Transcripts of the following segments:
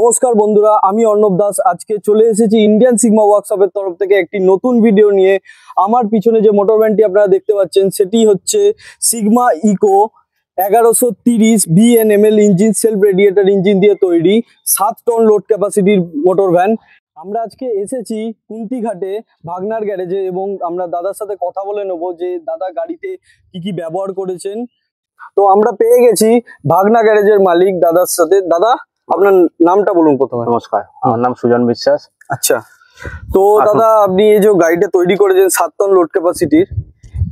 নমস্কার বন্ধুরা, আমি অর্ণব দাস। আজকে চলে এসেছি ইন্ডিয়ান সিগমা ওয়ার্কশপের তরফ থেকে একটি নতুন ভিডিও নিয়ে। আমার পিছনে যে মোটর ভ্যানটি আপনারা দেখতে পাচ্ছেন সেটি হচ্ছে Sigma Eco 1130 BNML engine, self radiator engine দিয়ে তৈরি 7 টন লোড ক্যাপাসিটির মোটর ভ্যান। আমরা আজকে এসেছি কুন্তিঘাটে ভাগনার গ্যারেজে এবং আমরা দাদার সাথে কথা বলে নেব যে দাদা গাড়িতে কি কি ব্যবহার করেছেন। তো আমরা পেয়ে গেছি ভাগনা গ্যারেজের মালিক দাদার সাথে। দাদা, আপনার নামটা বলুন প্রথমে। নমস্কার, আমার নাম সুজন বিশ্বাস। আচ্ছা, তো দাদা আপনি এই যে গাড়িটা তৈরি করেছেন 7 টন লোড ক্যাপাসিটির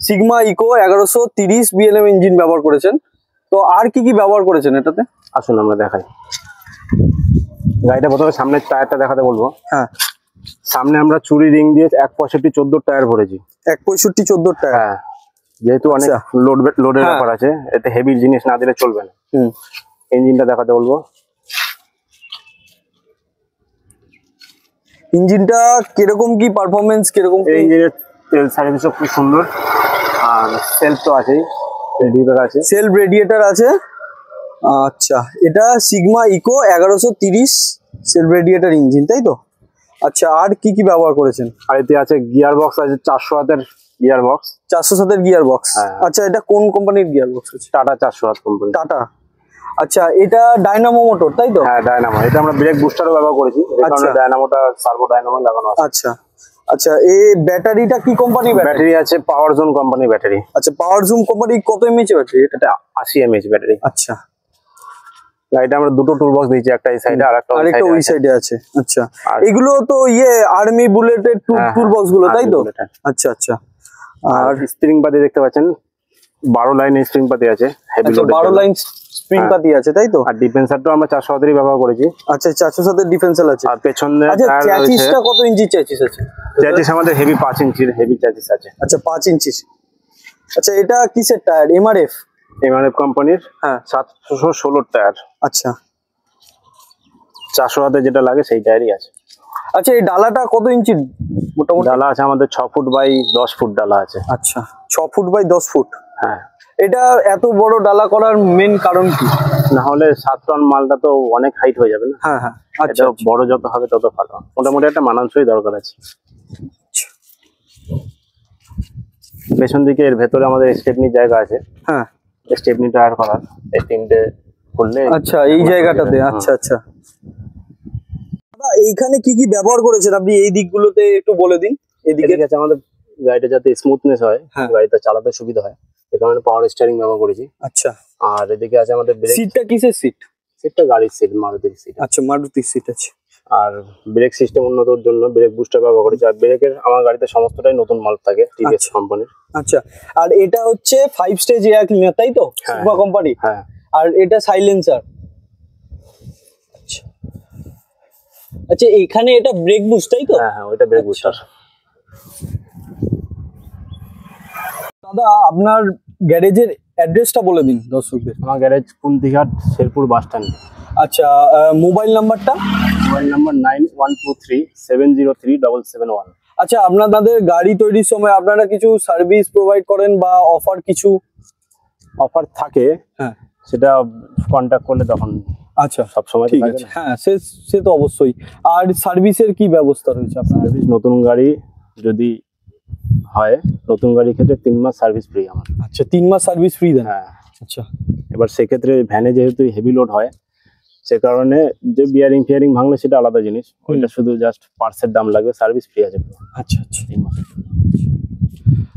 সিগমা ইকো 1130 BNM ইঞ্জিন ব্যবহার করেছেন, তো আর কি কি ব্যবহার করেছেন এটাতে? আসুন আমরা দেখাই। গাড়িটা প্রথমে সামনের টায়ারটা দেখাতে বলবো। হ্যাঁ, সামনে আমরা চুরি রিং দিয়ে 165 14 টায়ার ভরেছি। 165 14 টায়ার। হ্যাঁ, যেহেতু অনেক লোডের ব্যাপার আছে, এতে হেভি জিনিস না দিলে চলবে না। ইঞ্জিনটা দেখাতে বলবো। ইঞ্জিনটা কিরকম কি পারফরমেন্স, কিরকম? ইঞ্জিনের তেল সার্ভিসও খুব সুন্দর, আর সেলফ তো আছেই, রেডিয়েটর আছে, সেলফ রেডিয়েটর আছে। আচ্ছা, এটা Sigma Eco 1130 self radiator engine, তাই তো? আচ্ছা, আর কি কি ব্যবহার করেছেন? আর এতে আছে গিয়ার বক্স আছে, 400 হাতের গিয়ার বক্স। 400 হাতের গিয়ার বক্স। আচ্ছা, এটা কোন কোম্পানির গিয়ার বক্স আছে? টাটা 400 হাত কোম্পানি। টাটা। আচ্ছা, এটা ডায়নামো মোটর, তাই তো? হ্যাঁ, ডায়নামো। এটা আমরা ব্রেক বুস্টারও ব্যবহার করেছি, এই কারণে ডায়নামোটা সার্ভো ডায়নামো লাগানো আছে। আচ্ছা আচ্ছা, এই ব্যাটারিটা কি কোম্পানি? ব্যাটারি আছে পাওয়ার জোন কোম্পানি ব্যাটারি। আচ্ছা, পাওয়ার জুম কোম্পানি। কত এমএইচ ব্যাটারি এটা? 80 এমএইচ ব্যাটারি। আচ্ছা, গাড়িটা আমরা দুটো টুল বক্স দিয়েছি, একটা এই সাইডে আর একটা ওই সাইডে আছে। আচ্ছা, এগুলো তো আর্মি বুলেটের টুল বক্স গুলো, তাই তো? আচ্ছা আচ্ছা। আর স্প্রিং পাতি দেখতে পাচ্ছেন, 12 লাইনের স্প্রিং পাতি আছে, হেভি লোড 12 লাইন স্প্রিং পাতি আছে, তাই তো? আর ডিফেন্সারটাও আমরা 400 হাতেরই ব্যবহার করেছি। আচ্ছা, 400 হাতের ডিফেন্সার আছে। আর পেছনে চ্যাসিসটা কত ইঞ্চি চ্যাসিস আছে? চ্যাসিস আমাদের হেভি 5 ইঞ্চির হেভি চ্যাসিস আছে। আচ্ছা, 5 ইঞ্চি। আচ্ছা, এটা কিসের টায়ার? এমআরএফ কোম্পানির। হ্যাঁ, 716 টায়ার। আচ্ছা, 400 হাতে যেটা লাগে সেই টায়ারই আছে। আচ্ছা, এই ডালাটা কত ইঞ্চি মোটামুটি? ডালা আছে আমাদের 6 ফুট বাই 10 ফুট ডালা আছে। আচ্ছা, 6 ফুট বাই 10 ফুট। হ্যাঁ, এটা এত বড় ডালা করার মেন কারণ কি? না হলে 7 টন মালটা তো অনেক হাইট হয়ে যাবে না। হ্যাঁ হ্যাঁ, আচ্ছা, বড় যত হবে তত ভালো। মোটামুটি একটা মানানসই দরকার আছে। পেছন দিকে এর ভেতরে আমাদের স্টেপনি জায়গা আছে। হ্যাঁ, স্টেপনি টায়ার করার, এই তিনটে করলে। আচ্ছা, এই জায়গাটাতে। আচ্ছা আচ্ছা, এইখানে কি কি ব্যবহার করেছেন আপনি এই দিকগুলোতে একটু বলে দিন। এদিকে আছে আমাদের গাড়িটা যাতে স্মুথনেস হয়, গাড়িটা চালাতে সুবিধা হয়, এই কারণে পাওয়ার স্টিয়ারিং ব্যবহার করেছি। আচ্ছা, আর এদিকে আছে আমাদের ব্রেক। সিটটা কিসের সিট? সিটটা গাড়ির সিট, মারুতির সিট। আচ্ছা, মারুতির সিট আছে। আর ব্রেক সিস্টেম উন্নতর জন্য ব্রেক বুস্টার ব্যবহার করেছি। আর ব্রেকের আমার গাড়িতে সমস্তটাই নতুন মাল থাকে, টিভিএস কোম্পানির। আচ্ছা, আর এটা হচ্ছে 5 স্টেজ এয়ার ক্লিনার, তাই তো? Sigma company. হ্যাঁ, আর এটা সাইলেন্সার। আচ্ছা, এখানে এটা ব্রেক বুস্ট, তাই তো? হ্যাঁ হ্যাঁ, ওইটা ব্রেক বুস্টার। দাদা, আপনার গ্যারেজের অ্যাড্রেসটা বলে দিন দর্শকদের। আমার garage Kuntighat Sherpur bus stand. আচ্ছা, মোবাইল নাম্বারটা? Mobile number 9123703771। আচ্ছা, আপনাদের গাড়ি তৈরির সময় আপনারা কিছু সার্ভিস প্রোভাইড করেন বা অফার কিছু? অফার থাকে, হ্যাঁ, সেটা কন্ট্যাক্ট করলে তখন। আচ্ছা, সব সময় ঠিক আছে। হ্যাঁ, সে তো অবশ্যই। আর সার্ভিসের কি ব্যবস্থা রয়েছে আপনার? সার্ভিস নতুন গাড়ি যদি হয়, নতুন গাড়ির ক্ষেত্রে 3 মাস সার্ভিস ফ্রি আমার। আচ্ছা, 3 মাস সার্ভিস ফ্রি দেন? হ্যাঁ। আচ্ছা, এবার সেক্ষেত্রে ভ্যানে যেহেতু হেভি লোড হয়, সে কারণে যে বিয়ারিং ফিয়ারিং ভাঙলে সেটা আলাদা জিনিস, ওইটা শুধু জাস্ট পার্টসের দাম লাগবে, সার্ভিস ফ্রি আছে। আচ্ছা আচ্ছা, 3 মাস।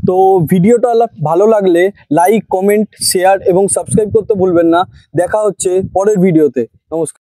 তো ভিডিওটা ভালো লাগলে লাইক, কমেন্ট, শেয়ার এবং সাবস্ক্রাইব করতে ভুলবেন না। দেখা হচ্ছে পরের ভিডিওতে। নমস্কার।